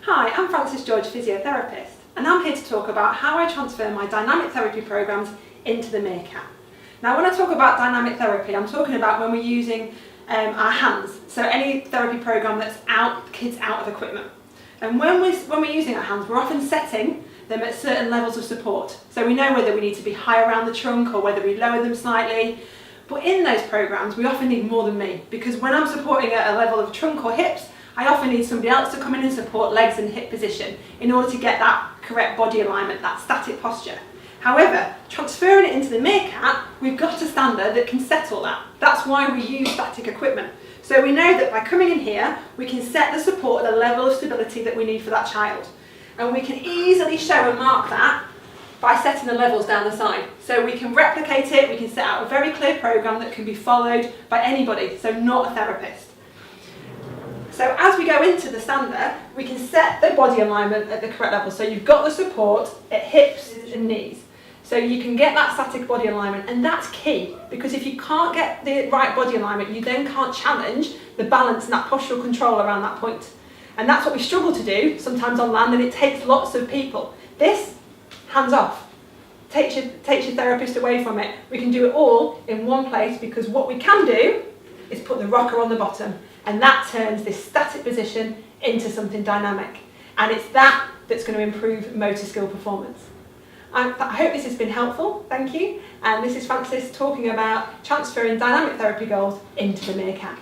Hi, I'm Frances George, physiotherapist, and I'm here to talk about how I transfer my dynamic therapy programs into the Meerkat. Now, when I talk about dynamic therapy, I'm talking about when we're using our hands, so any therapy program that's kids out of equipment. And when we're using our hands, we're often setting them at certain levels of support. So we know whether we need to be high around the trunk or whether we lower them slightly. But in those programs, we often need more than me, because when I'm supporting at a level of trunk or hips, I often need somebody else to come in and support legs and hip position in order to get that correct body alignment, that static posture. However, transferring it into the Meerkat, we've got a standard that can settle that. That's why we use static equipment. So we know that by coming in here, we can set the support at the level of stability that we need for that child. And we can easily show and mark that by setting the levels down the side. So we can replicate it, we can set out a very clear program that can be followed by anybody, so not a therapist. So as we go into the stander, we can set the body alignment at the correct level. So you've got the support at hips and knees. So you can get that static body alignment, and that's key, because if you can't get the right body alignment, you then can't challenge the balance and that postural control around that point. And that's what we struggle to do sometimes on land, and it takes lots of people. This, hands off. Takes your therapist away from it. We can do it all in one place, because what we can do is put the rocker on the bottom, and that turns this static position into something dynamic. And it's that that's going to improve motor skill performance. I hope this has been helpful, thank you. And this is Frances talking about transferring dynamic therapy goals into the Meerkat.